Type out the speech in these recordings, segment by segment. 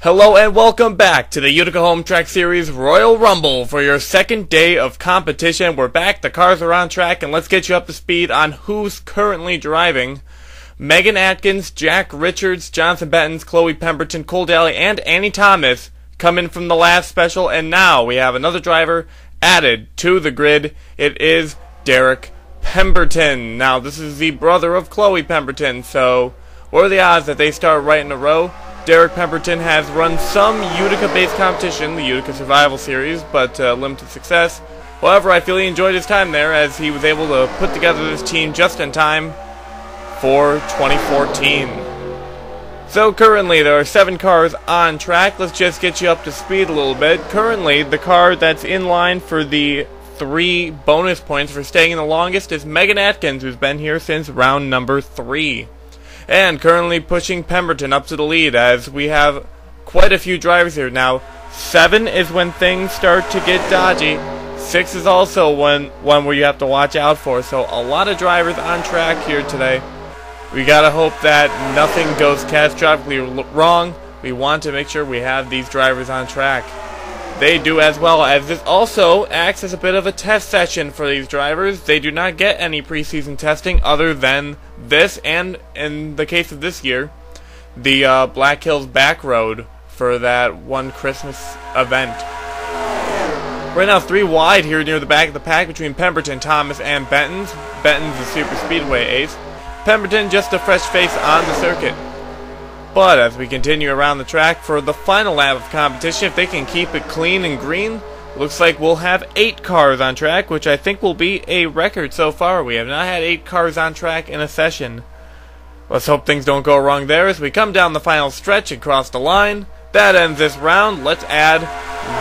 Hello and welcome back to the Utica Home Track Series Royal Rumble for your second day of competition. We're back, the cars are on track, and let's get you up to speed on who's currently driving. Megan Atkins, Jack Richards, Jonathan Bettens, Chloe Pemberton, Cole Daly, and Annie Thomas come in from the last special, and now we have another driver added to the grid. It is Derek Pemberton. Now, this is the brother of Chloe Pemberton, so what are the odds that they start right in a row? Derek Pemberton has run some Utica-based competition, the Utica Survival Series, but limited success. However, I feel he enjoyed his time there as he was able to put together this team just in time for 2014. So currently there are 7 cars on track. Let's just get you up to speed a little bit. Currently, the car that's in line for the 3 bonus points for staying in the longest is Megan Atkins, who's been here since round number 3. And currently pushing Pemberton up to the lead as we have quite a few drivers here. Now, 7 is when things start to get dodgy. 6 is also one where you have to watch out for. So a lot of drivers on track here today. We gotta hope that nothing goes catastrophically wrong. We want to make sure we have these drivers on track. They do as well, as this also acts as a bit of a test session for these drivers. They do not get any preseason testing other than this, and in the case of this year, the Black Hills back road for that one Christmas event. Right now 3 wide here near the back of the pack between Pemberton, Thomas, and Bettens. Bettens, the super speedway ace. Pemberton just a fresh face on the circuit. But as we continue around the track for the final lap of competition, if they can keep it clean and green, looks like we'll have 8 cars on track, which I think will be a record so far. We have not had 8 cars on track in a session. Let's hope things don't go wrong there as we come down the final stretch and cross the line. That ends this round. Let's add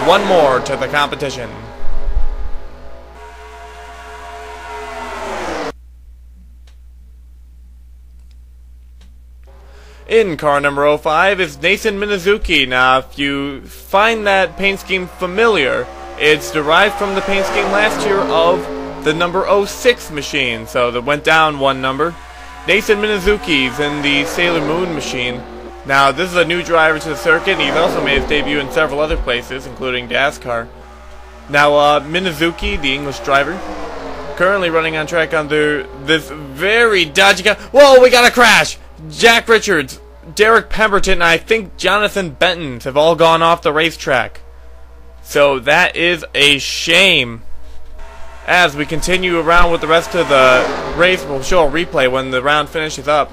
1 more to the competition. In car number 05 is Nathan Minazuki. Now, if you find that paint scheme familiar, it's derived from the paint scheme last year of the number 06 machine, so that went down 1 number. Nathan Minazuki's in the Sailor Moon machine. Now, this is a new driver to the circuit, and he's also made his debut in several other places, including NASCAR. Now, Minazuki, the English driver, currently running on track under this very dodgy car. Whoa, we got a crash! Jack Richards, Derek Pemberton, and I think Jonathan Bettens have all gone off the racetrack. So that is a shame. As we continue around with the rest of the race, we'll show a replay when the round finishes up.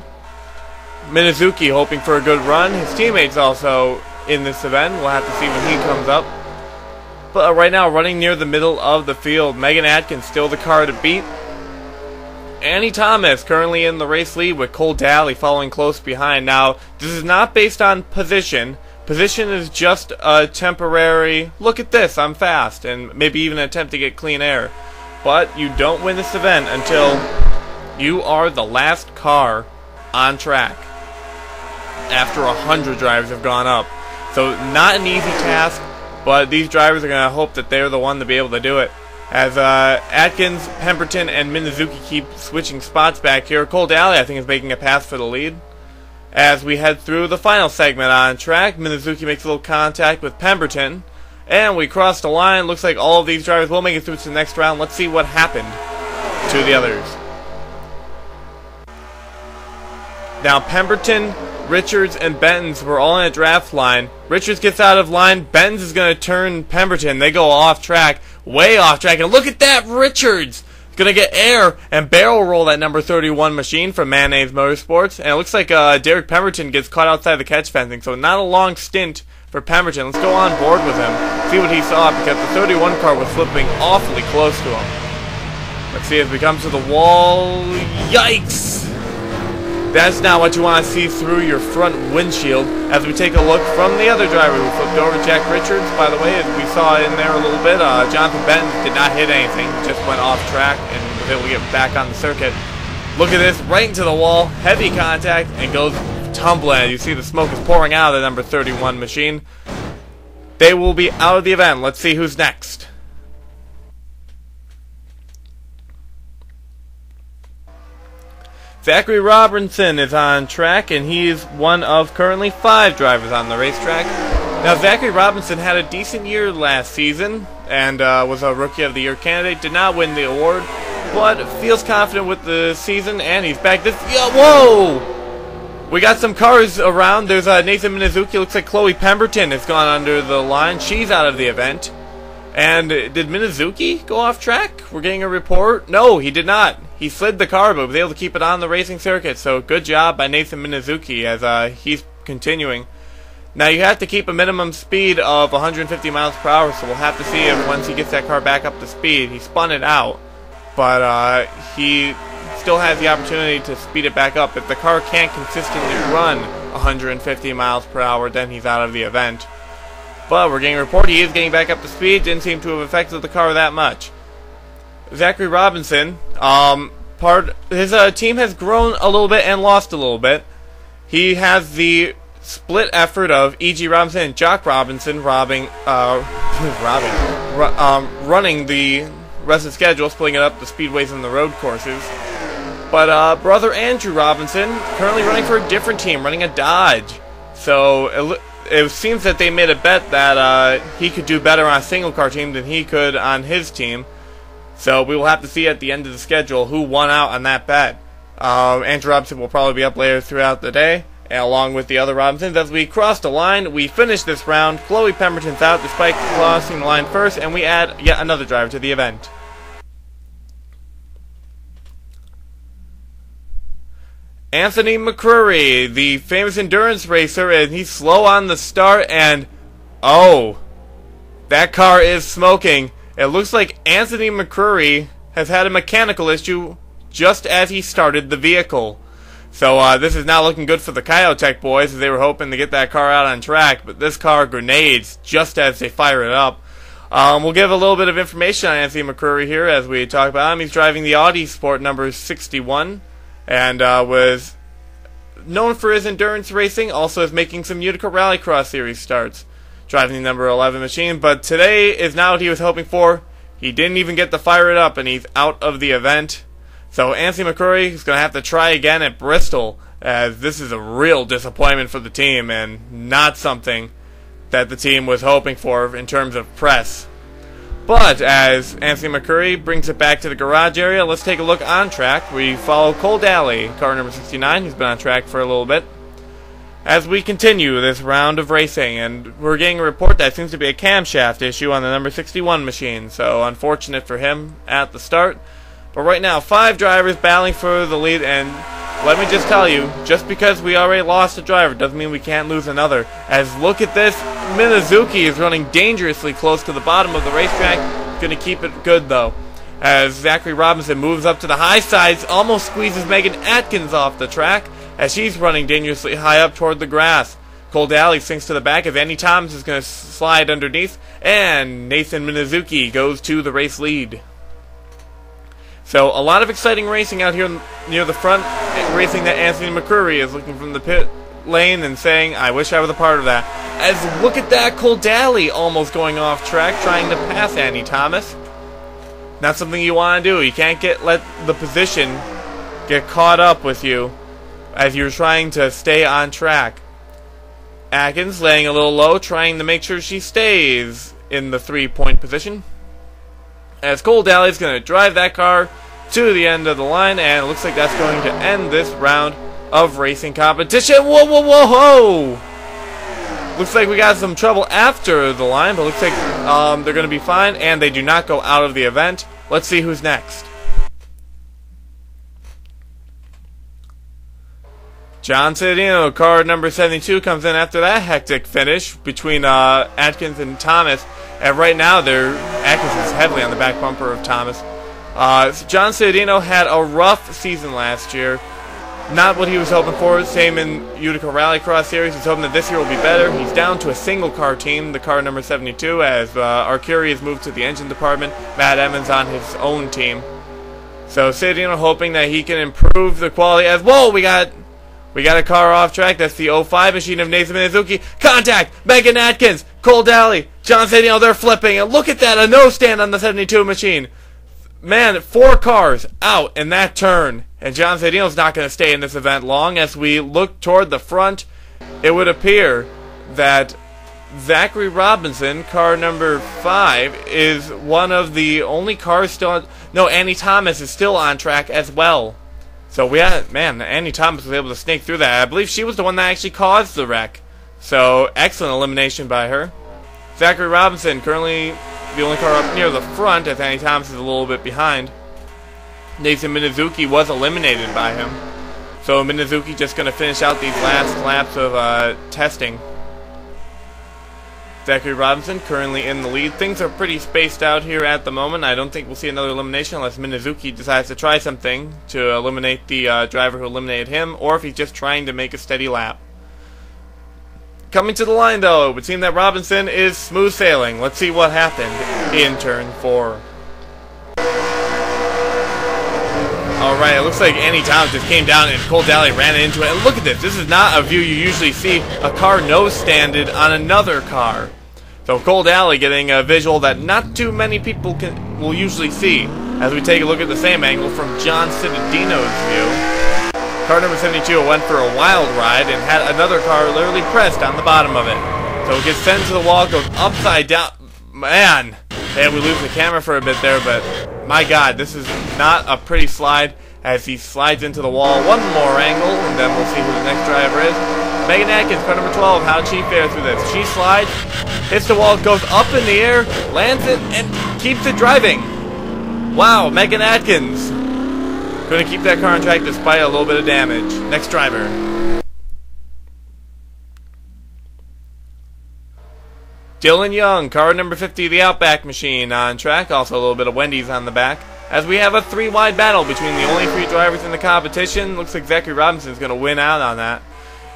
Minazuki hoping for a good run. His teammates also in this event. We'll have to see when he comes up. But right now, running near the middle of the field, Megan Atkins still the car to beat. Annie Thomas currently in the race lead with Cole Daly following close behind. Now, this is not based on position. Position is just a temporary, look at this, I'm fast, and maybe even an attempt to get clean air. But you don't win this event until you are the last car on track after 100 drivers have gone up. So not an easy task, but these drivers are going to hope that they're the one to be able to do it. As Atkins, Pemberton, and Minazuki keep switching spots back here, Cole Daly, I think, is making a pass for the lead. As we head through the final segment on track, Minazuki makes a little contact with Pemberton, and we cross the line. Looks like all of these drivers will make it through to the next round. Let's see what happened to the others. Now, Pemberton, Richards, and Bettens were all in a draft line. Richards gets out of line. Bettens is going to turn Pemberton. They go off track. Way off track, and look at that, Richards! Gonna get air and barrel roll that number 31 machine from Mayonnaise Motorsports, and it looks like Derek Pemberton gets caught outside the catch fencing, so not a long stint for Pemberton. Let's go on board with him, see what he saw, because the 31 car was flipping awfully close to him. Let's see as we come to the wall. Yikes! That's not what you want to see through your front windshield. As we take a look from the other driver who flipped over, Jack Richards, by the way, as we saw in there a little bit, Jonathan Bettens did not hit anything, just went off track and was able to get back on the circuit. Look at this, right into the wall, heavy contact, and goes tumbling. You see the smoke is pouring out of the number 31 machine. They will be out of the event. Let's see who's next. Zachary Robinson is on track, and he's one of currently 5 drivers on the racetrack. Now, Zachary Robinson had a decent year last season and was a Rookie of the Year candidate. Did not win the award, but feels confident with the season, and he's back this... Whoa! We got some cars around. There's Nathan Minazuki. Looks like Chloe Pemberton has gone under the line. She's out of the event. And did Minazuki go off track? We're getting a report. No, he did not. He slid the car, but was able to keep it on the racing circuit. So good job by Nathan Minazuki as he's continuing. Now you have to keep a minimum speed of 150 miles per hour, so we'll have to see if once he gets that car back up to speed. He spun it out, but he still has the opportunity to speed it back up. If the car can't consistently run 150 miles per hour, then he's out of the event. But we're getting a report he is getting back up to speed. Didn't seem to have affected the car that much. Zachary Robinson, his team has grown a little bit and lost a little bit. He has the split effort of E.G. Robinson and Jock Robinson running the rest of the schedule, splitting it up the speedways and the road courses. But brother Andrew Robinson currently running for a different team, running a Dodge. So it seems that they made a bet that he could do better on a single car team than he could on his team. So we will have to see at the end of the schedule who won out on that bet. Andrew Robinson will probably be up later throughout the day, along with the other Robinsons. As we cross the line, we finish this round. Chloe Pemberton's out despite crossing the line first, and we add yet another driver to the event. Anthony McCrory, the famous endurance racer, and he's slow on the start, and oh, that car is smoking. It looks like Anthony McCrory has had a mechanical issue just as he started the vehicle. So this is not looking good for the Kyotech boys, as they were hoping to get that car out on track, but this car grenades just as they fire it up. We'll give a little bit of information on Anthony McCrory here as we talk about him. He's driving the Audi Sport number 61 and was known for his endurance racing, also is making some Utica Rallycross Series starts, driving the number 11 machine, but today is not what he was hoping for. He didn't even get to fire it up, and he's out of the event. So Anthony McCrory is going to have to try again at Bristol, as this is a real disappointment for the team and not something that the team was hoping for in terms of press. But as Anthony McCrory brings it back to the garage area, let's take a look on track. We follow Cole Daly, car number 69, who's been on track for a little bit, as we continue this round of racing, and we're getting a report that seems to be a camshaft issue on the number 61 machine, so unfortunate for him at the start. But right now, 5 drivers battling for the lead, and let me just tell you, just because we already lost a driver doesn't mean we can't lose another. As look at this, Minazuki is running dangerously close to the bottom of the racetrack. Going to keep it good though, as Zachary Robinson moves up to the high sides, almost squeezes Megan Atkins off the track as she's running dangerously high up toward the grass. Cole Daly sinks to the back as Andy Thomas is going to slide underneath, and Nathan Minazuki goes to the race lead. So a lot of exciting racing out here near the front, racing that Anthony McCrory is looking from the pit lane and saying, I wish I was a part of that. As look at that, Cole Daly almost going off track, trying to pass Andy Thomas. Not something you want to do. You can't let the position get caught up with you as you're trying to stay on track. Atkins laying a little low, trying to make sure she stays in the 3-point position, as Cole Daly is going to drive that car to the end of the line, and it looks like that's going to end this round of racing competition. Whoa, whoa, whoa, whoa! Looks like we got some trouble after the line, but looks like they're going to be fine, and they do not go out of the event. Let's see who's next. John Cedino, car number 72, comes in after that hectic finish between Atkins and Thomas. And right now, Atkins is heavily on the back bumper of Thomas. John Cedino had a rough season last year. Not what he was hoping for. Same in Utica Rallycross Series. He's hoping that this year will be better. He's down to a single car team, the car number 72, as Arcuri has moved to the engine department. Matt Emmons on his own team. So Cedino hoping that he can improve the quality. As whoa, we got a car off track. That's the 05 machine of Nathan Minazuki. Contact! Megan Atkins! Cole Daly! John Cedino, they're flipping. And look at that, a nose stand on the 72 machine. Man, 4 cars out in that turn. And John Cedino's not going to stay in this event long. As we look toward the front, it would appear that Zachary Robinson, car number 5, is one of the only cars still on... No, Annie Thomas is still on track as well. So we had... Man, Annie Thomas was able to snake through that. I believe she was the one that actually caused the wreck. So, excellent elimination by her. Zachary Robinson, currently the only car up near the front, as Annie Thomas is a little bit behind. Nathan Minazuki was eliminated by him. So Minazuki just going to finish out these last laps of testing. Zachary Robinson currently in the lead. Things are pretty spaced out here at the moment. I don't think we'll see another elimination unless Minazuki decides to try something to eliminate the driver who eliminated him, or if he's just trying to make a steady lap. Coming to the line, though, it would seem that Robinson is smooth sailing. Let's see what happened in turn 4. Alright, it looks like Annie Thomas just came down and Cole Daly ran into it. And look at this. This is not a view you usually see. A car nose-standed on another car. So Cole Daly getting a visual that not too many people will usually see. As we take a look at the same angle from John Cittadino's view. Car number 72 went for a wild ride and had another car literally pressed on the bottom of it. So it gets sent to the wall, goes upside down. Man! And we lose the camera for a bit there, but my God, this is not a pretty slide as he slides into the wall. One more angle, and then we'll see who the next driver is. Megan Atkins, car number 12. How'd she fare through this? She slides, hits the wall, goes up in the air, lands it, and keeps it driving. Wow, Megan Atkins. Going to keep that car on track despite a little bit of damage. Next driver. Dylan Young, car number 50, the Outback Machine, on track. Also a little bit of Wendy's on the back. As we have a 3-wide battle between the only 3 drivers in the competition. Looks like Zachary Robinson is going to win out on that.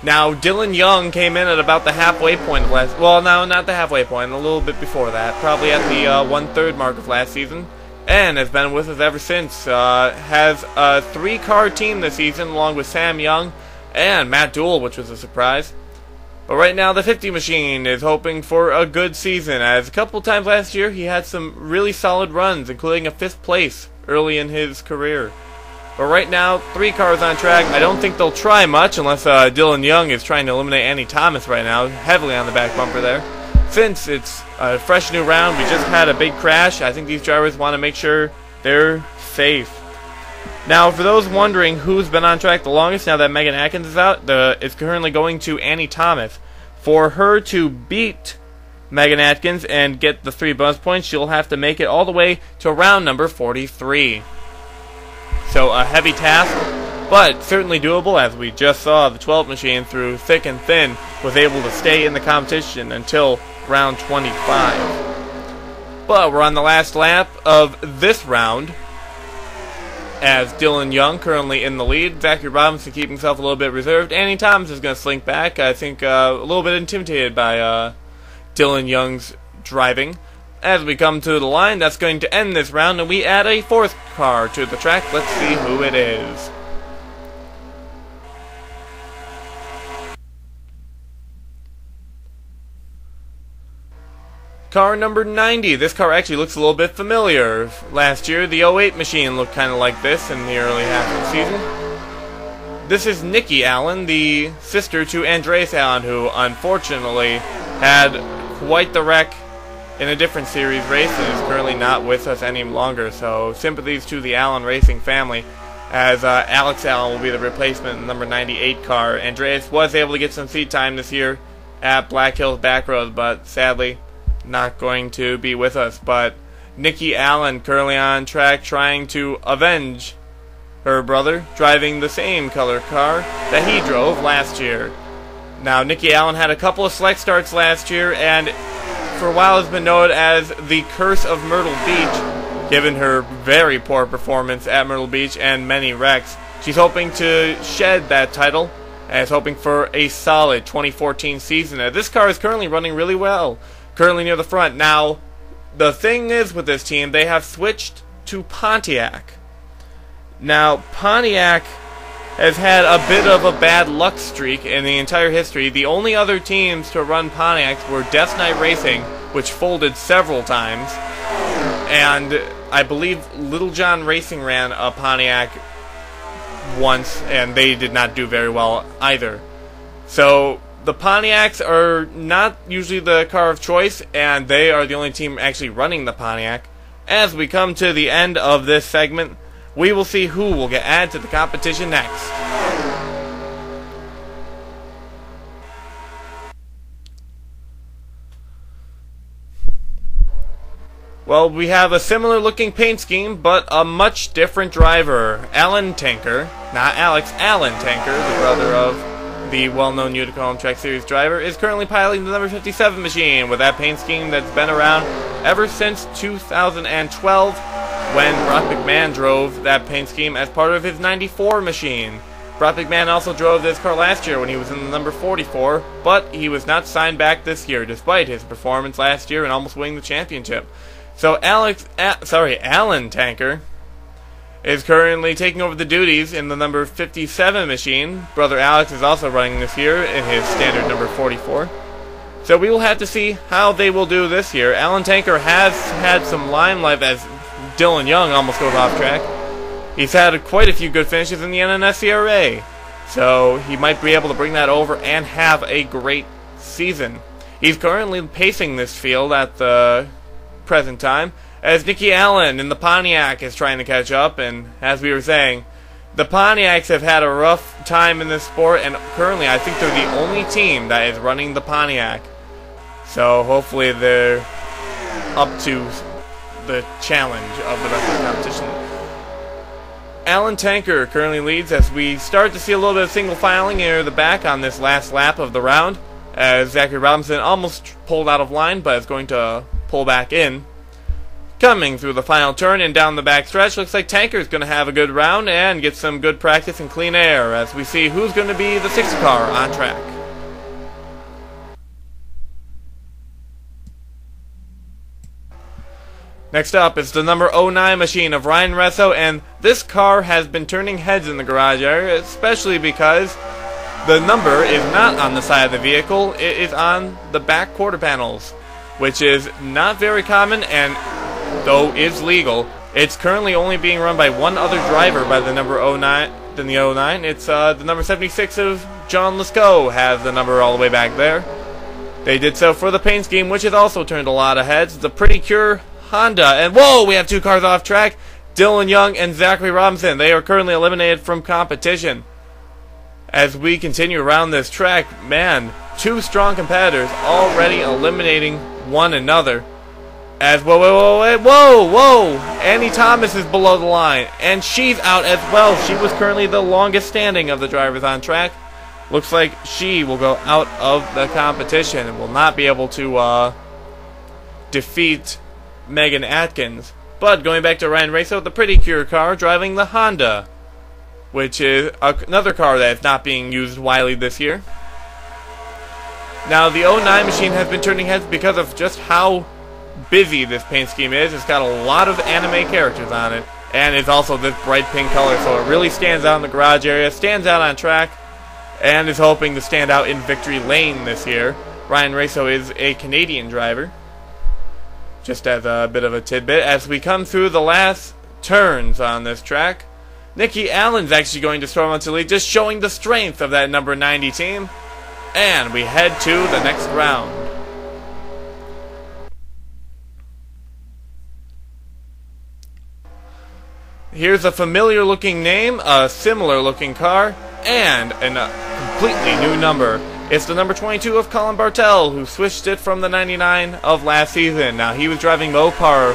Now, Dylan Young came in at about the halfway point of last... Well, no, not the halfway point. A little bit before that. Probably at the 1/3 mark of last season. And has been with us ever since. Has a 3-car team this season along with Sam Young and Matt Dool, which was a surprise. But right now, the 50 machine is hoping for a good season, as a couple times last year he had some really solid runs, including a 5th place early in his career. But right now, 3 cars on track. I don't think they'll try much unless Dylan Young is trying to eliminate Annie Thomas right now, heavily on the back bumper there. Since it's a fresh new round, we just had a big crash. I think these drivers want to make sure they're safe. Now, for those wondering who's been on track the longest now that Megan Atkins is out, it's currently going to Annie Thomas. For her to beat Megan Atkins and get the 3 bonus points, she'll have to make it all the way to round number 43. So a heavy task, but certainly doable, as we just saw the 12 machine through thick and thin was able to stay in the competition until round 25. But we're on the last lap of this round, as Dylan Young currently in the lead. Zachary Robinson keeping himself a little bit reserved. Annie Thomas is going to slink back. I think a little bit intimidated by Dylan Young's driving. As we come to the line, that's going to end this round, and we add a 4th car to the track. Let's see who it is. Car number 90. This car actually looks a little bit familiar. Last year, the 08 machine looked kind of like this in the early half of the season. This is Nikki Allen, the sister to Andreas Allen, who unfortunately had quite the wreck in a different series race and is currently not with us any longer. So sympathies to the Allen Racing family, as Alex Allen will be the replacement number 98 car. Andreas was able to get some seat time this year at Black Hills Backroads, but sadly not going to be with us. But Nikki Allen currently on track trying to avenge her brother, driving the same color car that he drove last year. Now, Nikki Allen had a couple of select starts last year, and for a while has been known as the Curse of Myrtle Beach, given her very poor performance at Myrtle Beach and many wrecks. She's hoping to shed that title and is hoping for a solid 2014 season. Now, this car is currently running really well, currently near the front. Now, the thing is with this team, they have switched to Pontiac. Now, Pontiac has had a bit of a bad luck streak in the entire history. The only other teams to run Pontiacs were Death Knight Racing, which folded several times, and I believe Little John Racing ran a Pontiac once, and they did not do very well either. So the Pontiacs are not usually the car of choice, and they are the only team actually running the Pontiac. As we come to the end of this segment, we will see who will get added to the competition next. Well, we have a similar looking paint scheme, but a much different driver. Alan Tanker, not Alex, Alan Tanker, the brother of the well-known Utica Home Track Series driver, is currently piloting the number 57 machine with that paint scheme that's been around ever since 2012, when Brock McMahon drove that paint scheme as part of his 94 machine. Brock McMahon also drove this car last year when he was in the number 44, but he was not signed back this year despite his performance last year and almost winning the championship. So Alan Tanker is currently taking over the duties in the number 57 machine. Brother Alex is also running this year in his standard number 44. So we will have to see how they will do this year. Alan Tanker has had some limelight as Dylan Young almost goes off track. He's had quite a few good finishes in the NNSCRA, so he might be able to bring that over and have a great season. He's currently pacing this field at the present time, as Nicky Allen in the Pontiac is trying to catch up, and as we were saying, the Pontiacs have had a rough time in this sport, and currently I think they're the only team that is running the Pontiac. So hopefully they're up to the challenge of the rest of the competition. Alan Tanker currently leads as we start to see a little bit of single filing near the back on this last lap of the round, as Zachary Robinson almost pulled out of line but is going to pull back in. Coming through the final turn and down the back stretch, looks like Tanker's going to have a good round and get some good practice and clean air as we see who's going to be the 6th car on track. Next up is the number 09 machine of Ryan Resso, and this car has been turning heads in the garage area, especially because the number is not on the side of the vehicle, it is on the back quarter panels, which is not very common, and though is legal. It's currently only being run by one other driver by the number 09. It's the number 76 of John Lisco has the number all the way back there. They did so for the paint scheme, which has also turned a lot of heads. The Pretty Cure Honda, and whoa, we have 2 cars off track. Dylan Young and Zachary Robinson, they are currently eliminated from competition. As we continue around this track, man, 2 strong competitors already eliminating one another. As whoa, Annie Thomas is below the line, and she's out as well. She was currently the longest standing of the drivers on track. Looks like she will go out of the competition and will not be able to defeat Megan Atkins. But going back to Ryan Resso, the Pretty Cure car driving the Honda, which is another car that is not being used widely this year. Now, the 09 machine has been turning heads because of just how busy this paint scheme is. It's got a lot of anime characters on it, and it's also this bright pink color, so it really stands out in the garage area, stands out on track, and is hoping to stand out in victory lane this year. Ryan Resso is a Canadian driver, just as a bit of a tidbit. As we come through the last turns on this track, Nicky Allen's actually going to storm onto lead, just showing the strength of that number 90 team. And we head to the next round. Here's a familiar looking name, a similar looking car, and a completely new number. It's the number 22 of Colin Bartel, who switched it from the 99 of last season. Now, he was driving Mopar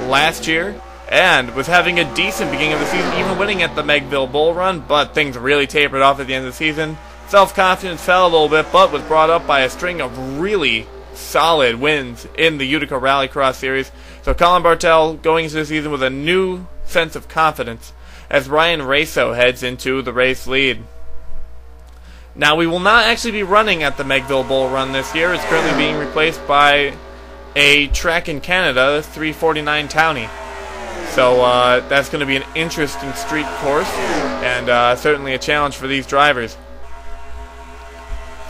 last year and was having a decent beginning of the season, even winning at the Megville Bull Run, but things really tapered off at the end of the season. Self-confidence fell a little bit, but was brought up by a string of really solid wins in the Utica Rallycross Series. So Colin Bartel going into the season with a new sense of confidence as Ryan Resso heads into the race lead. Now, we will not actually be running at the Megville Bull Run this year. It's currently being replaced by a track in Canada, 349 Townie. So that's going to be an interesting street course, and certainly a challenge for these drivers.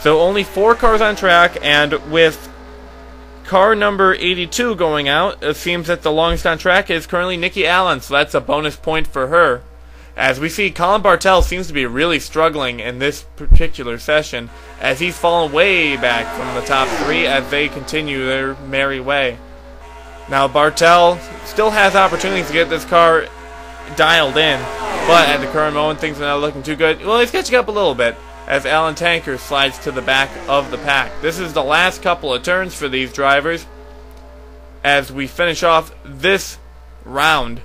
So only 4 cars on track, and with car number 82 going out, it seems that the longest on track is currently Nicky Allen, so that's a bonus point for her. As we see, Colin Bartel seems to be really struggling in this particular session, as he's fallen way back from the top 3 as they continue their merry way. Now Bartel still has opportunities to get this car dialed in, but at the current moment things are not looking too good. Well, he's catching up a little bit as Alan Tanker slides to the back of the pack. This is the last couple of turns for these drivers as we finish off this round.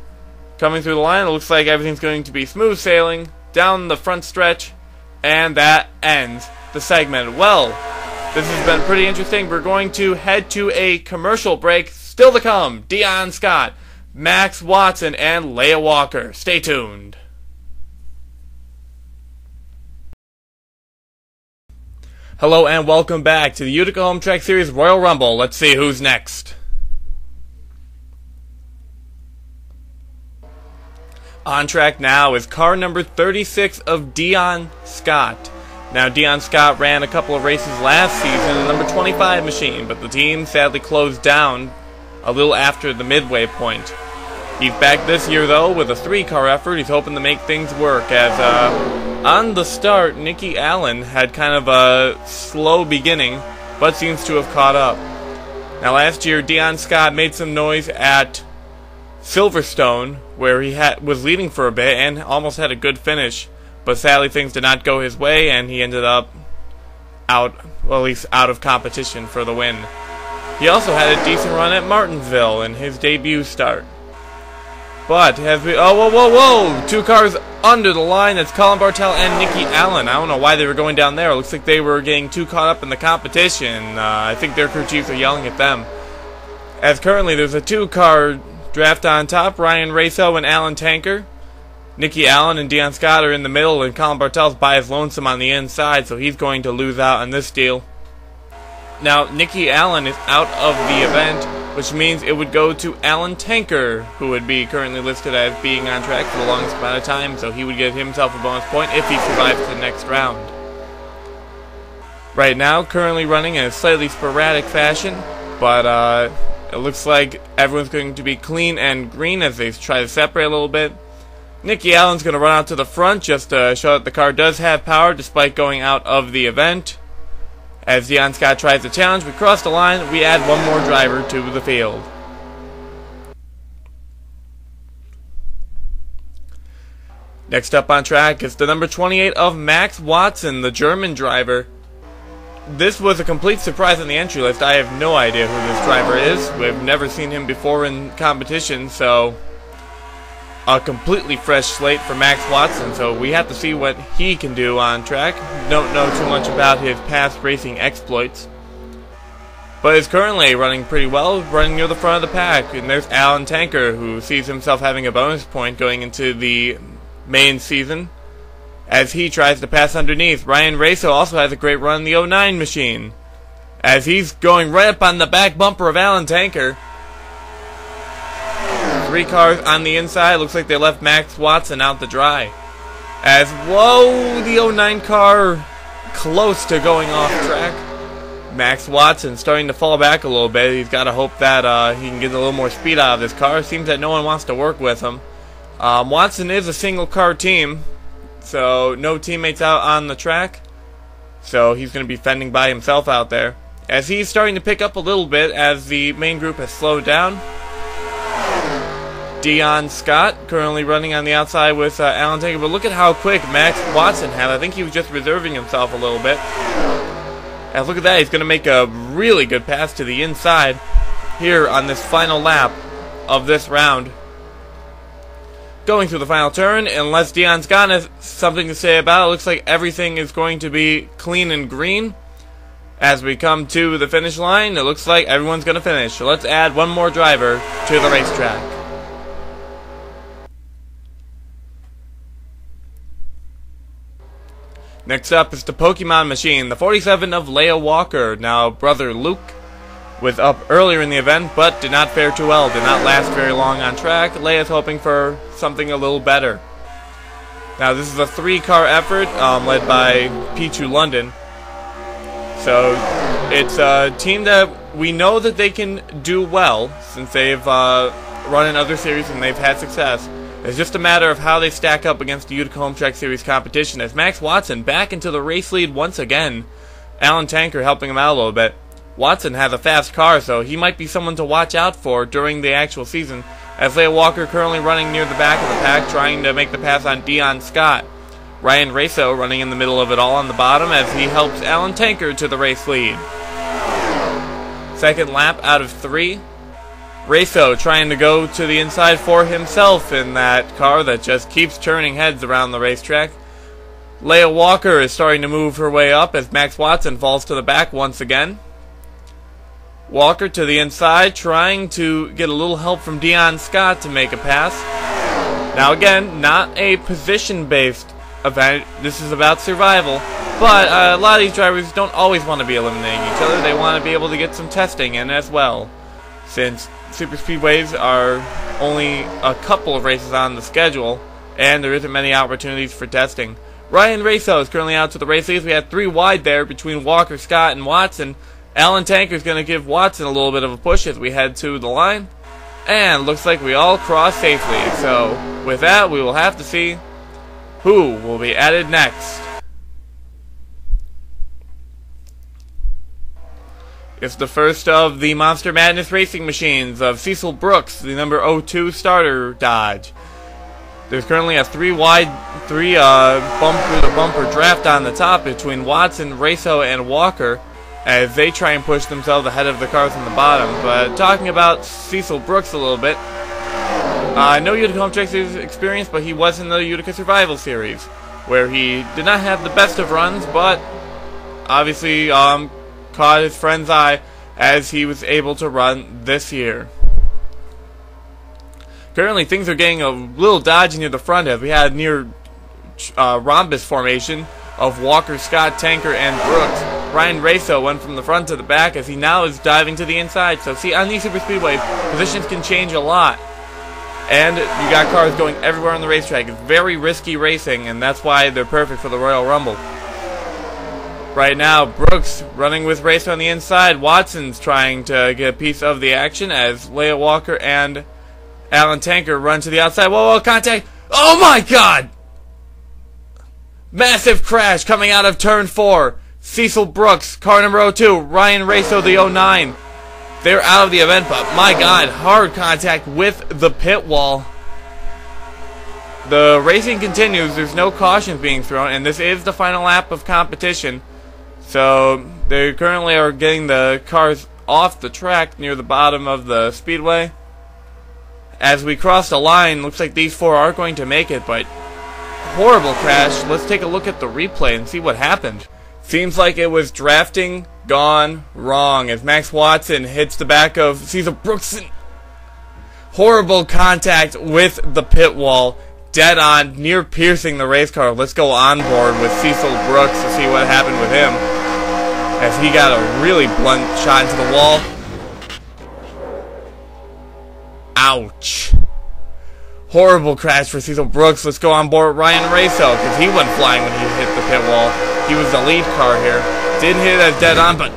Coming through the line, it looks like everything's going to be smooth sailing down the front stretch, and that ends the segment. Well, this has been pretty interesting. We're going to head to a commercial break. Still to come, Dion Scott, Max Watson, and Leia Walker. Stay tuned. Hello and welcome back to the Utica Home Track Series Royal Rumble. Let's see who's next. On track now is car number 36 of Dion Scott. Now, Dion Scott ran a couple of races last season in the number 25 machine, but the team sadly closed down a little after the midway point. He's back this year, though, with a 3-car effort. He's hoping to make things work, as on the start, Nicky Allen had kind of a slow beginning, but seems to have caught up. Now, last year, Dion Scott made some noise at Silverstone, where he was leading for a bit and almost had a good finish, but sadly things did not go his way and he ended up out, well, at least out of competition for the win. He also had a decent run at Martinsville in his debut start. But as we, oh, whoa, 2 cars under the line. That's Colin Bartel and Nicky Allen. I don't know why they were going down there. It looks like they were getting too caught up in the competition. I think their crew chiefs are yelling at them. As currently there's a 2-car draft on top, Ryan Raso and Alan Tanker. Nicky Allen and Dion Scott are in the middle, and Colin Bartel's by his lonesome on the inside, so he's going to lose out on this deal. Now, Nicky Allen is out of the event, which means it would go to Alan Tanker, who would be currently listed as being on track for the longest amount of time, so he would get himself a bonus point if he survives the next round. Right now, currently running in a slightly sporadic fashion, but it looks like everyone's going to be clean and green as they try to separate a little bit. Nicky Allen's going to run out to the front just to show that the car does have power despite going out of the event. As Dion Scott tries to challenge, we cross the line, we add one more driver to the field. Next up on track is the number 28 of Max Watson, the German driver. This was a complete surprise on the entry list. I have no idea who this driver is. We've never seen him before in competition, so a completely fresh slate for Max Watson, so we have to see what he can do on track. Don't know too much about his past racing exploits, but is currently running pretty well, running near the front of the pack. And there's Alan Tanker, who sees himself having a bonus point going into the main season as he tries to pass underneath. Ryan Raso also has a great run in the 09 machine, as he's going right up on the back bumper of Alan Tanker. 3 cars on the inside. Looks like they left Max Watson out to dry. As, whoa, the 09 car close to going off track. Max Watson starting to fall back a little bit. He's got to hope that he can get a little more speed out of this car. Seems that no one wants to work with him. Watson is a single car team, so no teammates out on the track. So he's going to be fending by himself out there, as he's starting to pick up a little bit as the main group has slowed down. Dion Scott currently running on the outside with Alan Tanker, but look at how quick Max Watson had. I think he was just reserving himself a little bit. And look at that, he's going to make a really good pass to the inside here on this final lap of this round. Going through the final turn, unless Dion Scott has something to say about it, looks like everything is going to be clean and green. As we come to the finish line, it looks like everyone's going to finish. So let's add one more driver to the racetrack. Next up is the Pokemon machine, the 47 of Leia Walker. Now, brother Luke was up earlier in the event, but did not fare too well, did not last very long on track. Leia's hoping for something a little better. Now, this is a 3-car effort led by Pichu London. So, it's a team that we know that they can do well, since they've run in other series and they've had success. It's just a matter of how they stack up against the Utica Home Track Series competition, as Max Watson back into the race lead once again. Alan Tanker helping him out a little bit. Watson has a fast car, so he might be someone to watch out for during the actual season, as Leah Walker currently running near the back of the pack, trying to make the pass on Dion Scott. Ryan Raso running in the middle of it all on the bottom as he helps Alan Tanker to the race lead. Second lap out of 3. Raso trying to go to the inside for himself in that car that just keeps turning heads around the racetrack. Leah Walker is starting to move her way up as Max Watson falls to the back once again. Walker to the inside, trying to get a little help from Dion Scott to make a pass. Now again, not a position-based event. This is about survival. But a lot of these drivers don't always want to be eliminating each other. They want to be able to get some testing in as well, since super speedways are only a couple of races on the schedule, and there isn't many opportunities for testing. Ryan Raso is currently out to the race lead. We had 3 wide there between Walker, Scott, and Watson. Alan Tanker is going to give Watson a little bit of a push as we head to the line. And looks like we all cross safely. So with that, we will have to see who will be added next. It's the first of the Monster Madness racing machines of Cecil Brooks, the number 02 starter Dodge. There's currently a 3 wide, bumper-to-bumper draft on the top between Watson, Raso, and Walker, as they try and push themselves ahead of the cars on the bottom. But talking about Cecil Brooks a little bit, no Utica Home Track Series experience, but he was in the Utica Survival Series, where he did not have the best of runs, but obviously caught his friend's eye as he was able to run this year. Currently, things are getting a little dodgy near the front as we had near rhombus formation of Walker, Scott, Tanker, and Brooks. Ryan Raso went from the front to the back as he now is diving to the inside. So see, on these super speedways, positions can change a lot. And you got cars going everywhere on the racetrack. It's very risky racing, and that's why they're perfect for the Royal Rumble. Right now, Brooks running with Raso on the inside. Watson's trying to get a piece of the action as Leah Walker and Alan Tanker run to the outside. Whoa, contact! Oh my God! Massive crash coming out of turn 4. Cecil Brooks, car number 02. Ryan Raso, the 09. They're out of the event, but my God, hard contact with the pit wall. The racing continues. There's no cautions being thrown, and this is the final lap of competition. So they currently are getting the cars off the track near the bottom of the speedway. As we cross the line, looks like these 4 are going to make it, but horrible crash. Let's take a look at the replay and see what happened. Seems like it was drafting gone wrong as Max Watson hits the back of Cecil Brooks. Horrible contact with the pit wall. Dead on, near piercing the race car. Let's go on board with Cecil Brooks to see what happened with him, as he got a really blunt shot into the wall. Ouch. Horrible crash for Cecil Brooks. Let's go on board Ryan Raso, because he went flying when he hit the pit wall. He was the lead car here. Didn't hit it as dead on, but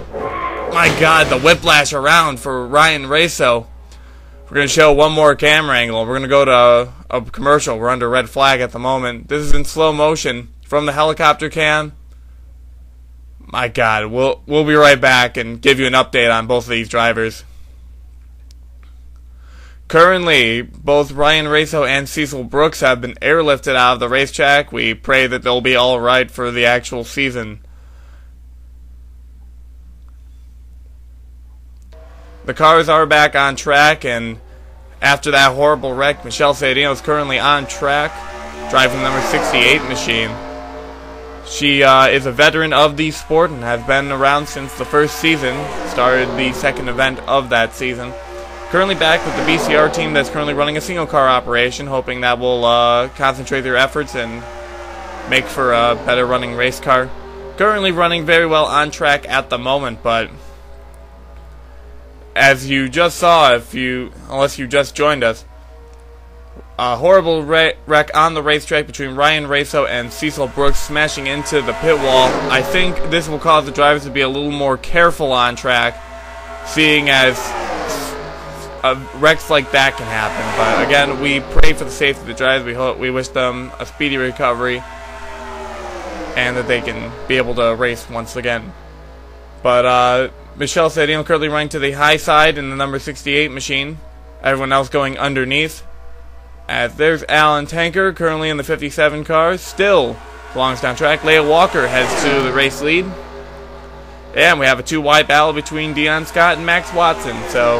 my God, the whiplash around for Ryan Raso. We're going to show one more camera angle. We're going to go to a commercial. We're under red flag at the moment. This is in slow motion from the helicopter cam. My God, we'll be right back and give you an update on both of these drivers. Currently, both Ryan Raso and Cecil Brooks have been airlifted out of the racetrack. We pray that they'll be all right for the actual season. The cars are back on track, and after that horrible wreck, Michelle Sadino is currently on track, driving the number 68 machine. She is a veteran of the sport and has been around since the first season, started the second event of that season. Currently back with the BCR team that's currently running a single car operation, hoping that will concentrate their efforts and make for a better running race car. Currently running very well on track at the moment, but as you just saw, unless you just joined us, a horrible wreck on the racetrack between Ryan Raso and Cecil Brooks, smashing into the pit wall. I think this will cause the drivers to be a little more careful on track, seeing as wrecks like that can happen. But again, we pray for the safety of the drivers. We wish them a speedy recovery and that they can be able to race once again. But Michelle Sedino currently running to the high side in the number 68 machine. Everyone else going underneath. As there's Alan Tanker currently in the 57 car. Still belongs down track. Leia Walker heads to the race lead. And we have a two-wide battle between Dion Scott and Max Watson. So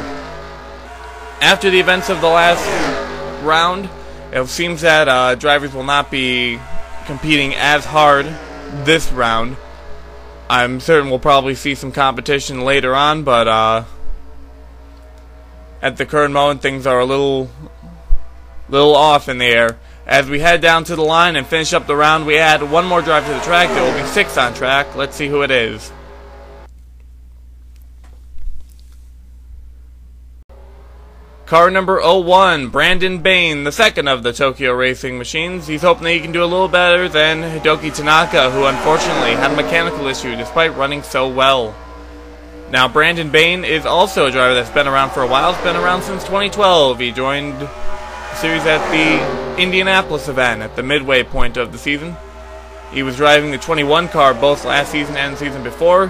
after the events of the last round, it seems that drivers will not be competing as hard this round. I'm certain we'll probably see some competition later on, but at the current moment things are a little off in the air. As we head down to the line and finish up the round, we add one more drive to the track. There will be 6 on track. Let's see who it is. Car number 01, Brandon Bain, the second of the Tokyo Racing machines. He's hoping that he can do a little better than Hidoki Tanaka, who unfortunately had a mechanical issue despite running so well. Now, Brandon Bain is also a driver that's been around for a while. He's been around since 2012. He joined the series at the Indianapolis event at the midway point of the season. He was driving the 21 car both last season and the season before.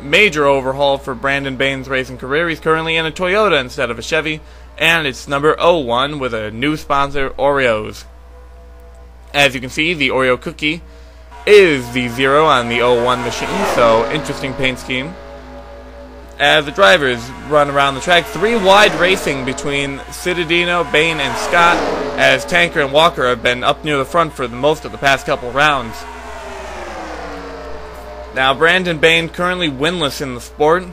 Major overhaul for Brandon Bain's racing career. He's currently in a Toyota instead of a Chevy, and it's number 01 with a new sponsor, Oreos. As you can see, the Oreo cookie is the 0 on the 01 machine, so interesting paint scheme. As the drivers run around the track, 3 wide racing between Cittadino, Bain, and Scott, as Tanker and Walker have been up near the front for most of the past couple rounds. Now, Brandon Bain currently winless in the sport,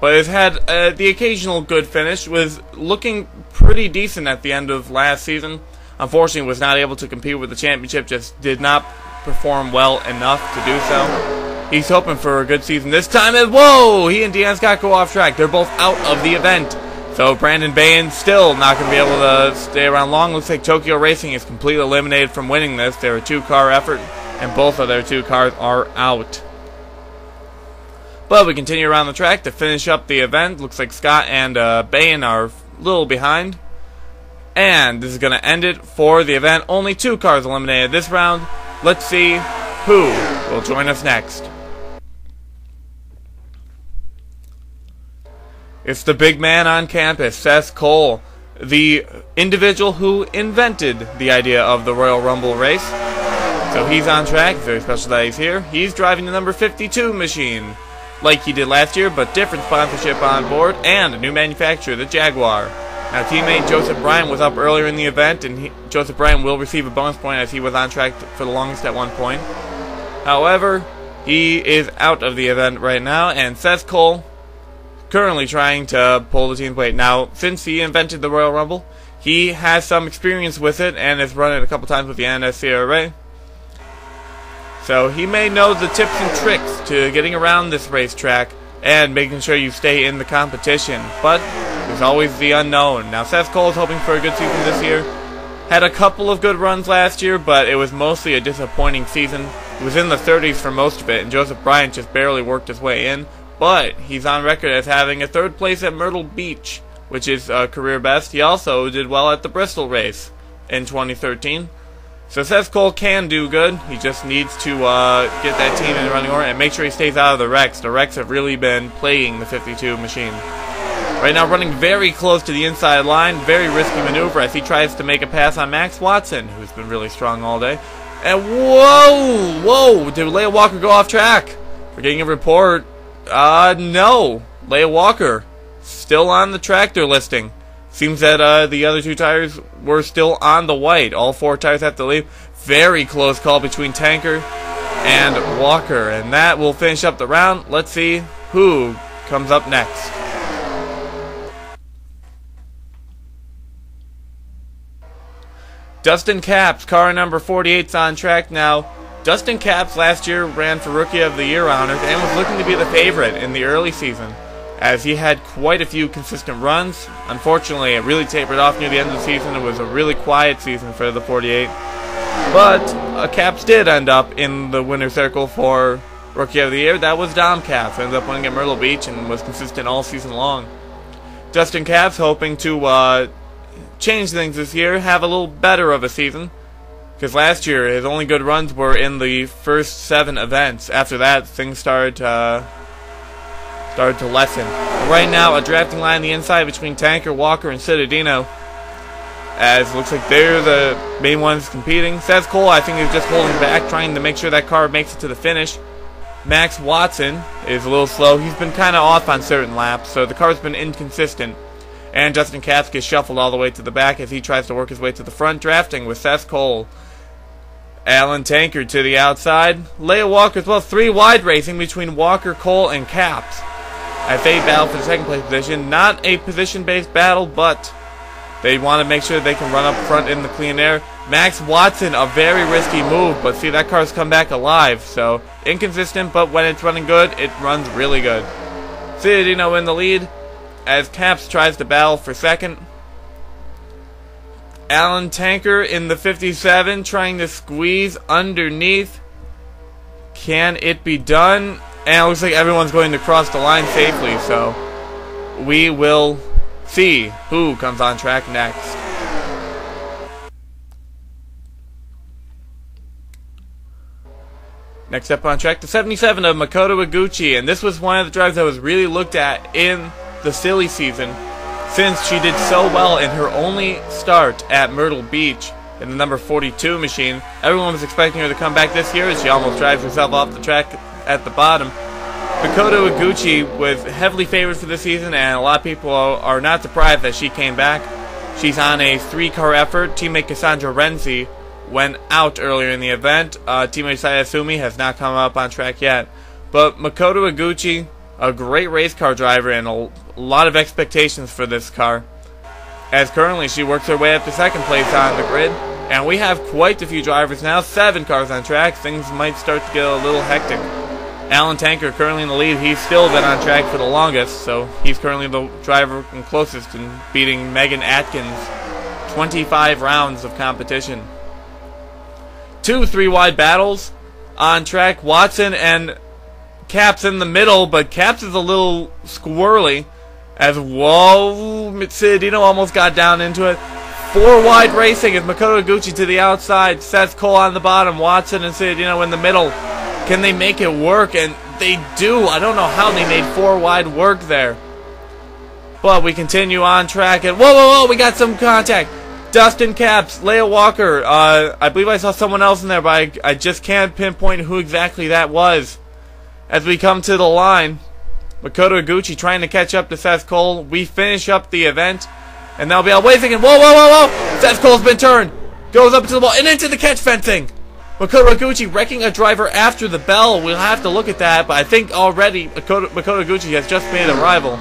but has had the occasional good finish, was looking pretty decent at the end of last season. Unfortunately, was not able to compete with the championship, just did not perform well enough to do so. He's hoping for a good season this time, and whoa! He and Dion Scott go off track. They're both out of the event. So Brandon Bain still not going to be able to stay around long. Looks like Tokyo Racing is completely eliminated from winning this. They're a 2-car effort, and both of their 2 cars are out. But we continue around the track to finish up the event. Looks like Scott and Bain are a little behind. And this is going to end it for the event. Only 2 cars eliminated this round. Let's see who will join us next. It's the big man on campus, Seth Cole, the individual who invented the idea of the Royal Rumble race. So he's on track. Very special that he's here. He's driving the number 52 machine, like he did last year, but different sponsorship on board and a new manufacturer, the Jaguar. Now, teammate Joseph Bryan was up earlier in the event, and Joseph Bryan will receive a bonus point as he was on track for the longest at one point. However, he is out of the event right now, and Seth Cole currently trying to pull the team's weight. Now, since he invented the Royal Rumble, he has some experience with it and has run it a couple times with the NSCRA. So he may know the tips and tricks to getting around this racetrack and making sure you stay in the competition. But there's always the unknown. Now, Seth Cole is hoping for a good season this year. Had a couple of good runs last year, but it was mostly a disappointing season. He was in the 30s for most of it, and Joseph Bryan just barely worked his way in. But he's on record as having a 3rd place at Myrtle Beach, which is a career best. He also did well at the Bristol race in 2013. So Seth Cole can do good. He just needs to get that team in running order and make sure he stays out of the wrecks. The wrecks have really been plaguing the 52 machine. Right now running very close to the inside line. Very risky maneuver as he tries to make a pass on Max Watson, who's been really strong all day. And whoa! Did Leia Walker go off track? We're getting a report. No. Leia Walker still on the tractor listing. Seems that the other 2 tires were still on the white. All 4 tires have to leave. Very close call between Tanker and Walker. And that will finish up the round. Let's see who comes up next. Dustin Capps, car number 48 is on track now. Dustin Capps last year ran for Rookie of the Year honors and was looking to be the favorite in the early season, as he had quite a few consistent runs. Unfortunately, it really tapered off near the end of the season. It was a really quiet season for the 48. But Capps did end up in the winner's circle for Rookie of the Year. That was Dom Capps. Ended up winning at Myrtle Beach and was consistent all season long. Justin Capps hoping to change things this year, have a little better of a season. Because last year, his only good runs were in the first 7 events. After that, things started to lessen. Right now, a drafting line on the inside between Tanker, Walker, and Citadino. As it looks like they're the main ones competing. Seth Cole, I think, is just holding back, trying to make sure that car makes it to the finish. Max Watson is a little slow. He's been kind of off on certain laps, so the car's been inconsistent. And Justin Capps gets shuffled all the way to the back as he tries to work his way to the front, drafting with Seth Cole. Alan Tankard to the outside. Leia Walker as well. 3 wide racing between Walker, Cole, and Capps as they battle for the second place position. Not a position-based battle, but they want to make sure they can run up front in the clean air. Max Watson, a very risky move, but see, that car's come back alive. So, inconsistent, but when it's running good, it runs really good. Citadino in the lead as Capps tries to battle for second. Alan Tanker in the 57 trying to squeeze underneath. Can it be done? And it looks like everyone's going to cross the line safely, so we will see who comes on track next. Next up on track, the 77 of Makoto Iguchi, and this was one of the drives that was really looked at in the silly season, since she did so well in her only start at Myrtle Beach in the number 42 machine. Everyone was expecting her to come back this year as she almost drives herself off the track at the bottom. Makoto Iguchi was heavily favored for this season, and a lot of people are not surprised that she came back. She's on a 3-car effort. Teammate Cassandra Renzi went out earlier in the event. Teammate Sayasumi has not come up on track yet. But Makoto Iguchi, a great race car driver, and a lot of expectations for this car, as currently she works her way up to second place on the grid, and we have quite a few drivers now, 7 cars on track. Things might start to get a little hectic. Alan Tanker currently in the lead. He's still been on track for the longest, so he's currently the driver and closest in beating Megan Atkins. 25 rounds of competition. 2 3-wide battles on track. Watson and Capps in the middle, but Capps is a little squirrely as, whoa, Citadino almost got down into it. 4-wide racing as Makoto Iguchi to the outside, Seth Cole on the bottom, Watson and Citadino in the middle. Can they make it work? And they do. I don't know how they made 4-wide work there. But we continue on track, and whoa, we got some contact. Dustin Capps, Leia Walker, I believe I saw someone else in there, but I just can't pinpoint who exactly that was. As we come to the line, Makoto Iguchi trying to catch up to Seth Cole. We finish up the event, and they'll be out. Wait a second. Whoa. Seth Cole's been turned. Goes up to the wall and into the catch fencing. Makoto Iguchi wrecking a driver after the bell. We'll have to look at that, but I think already Makoto Iguchi has just made a rival.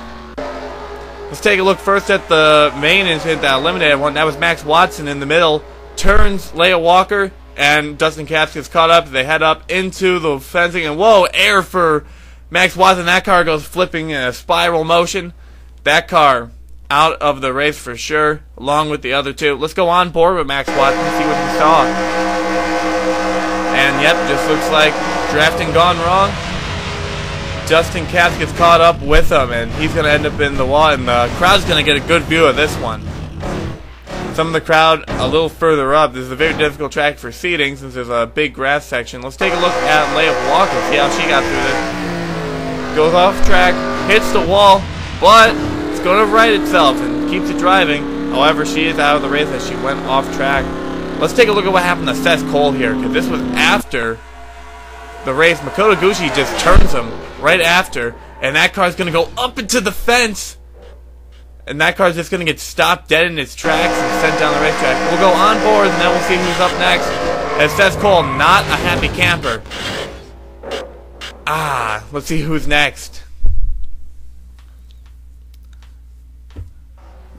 Let's take a look first at the main incident that eliminated one. That was Max Watson in the middle. Turns Leia Walker, and Dustin Capps gets caught up. They head up into the fencing, and whoa, air for Max Watson. That car goes flipping in a spiral motion. That car out of the race for sure, along with the other 2. Let's go on board with Max Watson and see what he saw. And yep, just looks like drafting gone wrong. Justin Capps gets caught up with him, and he's going to end up in the wall, and the crowd's going to get a good view of this one. Some of the crowd a little further up. This is a very difficult track for seating since there's a big grass section. Let's take a look at Leia Walker, see how she got through this. Goes off track, hits the wall, but it's going to right itself and keeps it driving. However, she is out of the race as she went off track. Let's take a look at what happened to Seth Cole here, because this was after the race. Makoto Iguchi just turns him right after, and that car's going to go up into the fence. And that car's just going to get stopped dead in its tracks and sent down the racetrack. We'll go on board, and then we'll see who's up next. As Seth Cole, not a happy camper. Let's see who's next.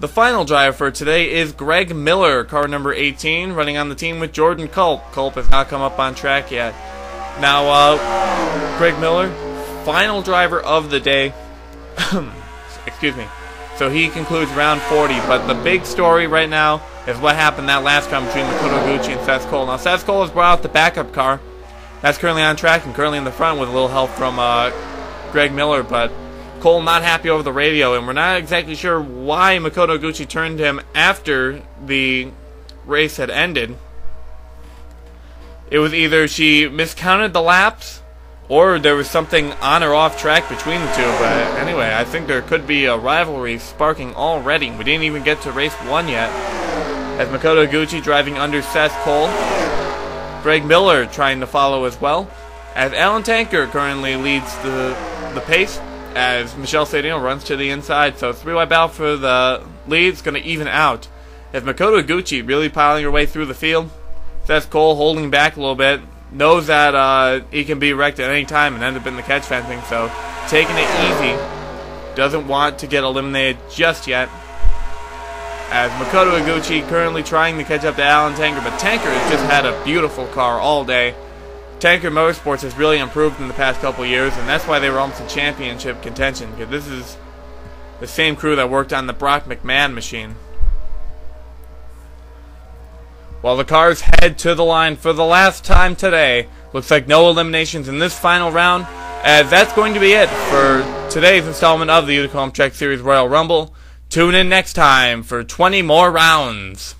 The final driver for today is Greg Miller, car number 18, running on the team with Jordan Culp. Culp has not come up on track yet. Now, Greg Miller, final driver of the day. Excuse me. So he concludes round 40, but the big story right now is what happened that last round between Makoto Iguchi and Seth Cole. Now, Seth Cole has brought out the backup car. That's currently on track and currently in the front with a little help from Greg Miller, but Cole not happy over the radio, and we're not exactly sure why Makoto Gucci turned him after the race had ended. It was either she miscounted the laps, or there was something on or off track between the two. But anyway, I think there could be a rivalry sparking already. We didn't even get to race 1 yet, as Makoto Gucci driving under Seth Cole. Greg Miller trying to follow as well, as Alan Tanker currently leads the pace, as Michelle Sadino runs to the inside. So 3-wide battle for the lead is going to even out, as Makoto Gucci really piling her way through the field. Seth Cole holding back a little bit, knows that he can be wrecked at any time and end up in the catch fencing, so taking it easy. Doesn't want to get eliminated just yet, as Makoto Gucci currently trying to catch up to Alan Tanker, but Tanker has just had a beautiful car all day. Tanker Motorsports has really improved in the past couple years, and that's why they were almost in championship contention, because this is the same crew that worked on the Brock McMahon machine. While the cars head to the line for the last time today, looks like no eliminations in this final round, as that's going to be it for today's installment of the Utica Home Track Series Royal Rumble. Tune in next time for 20 more rounds.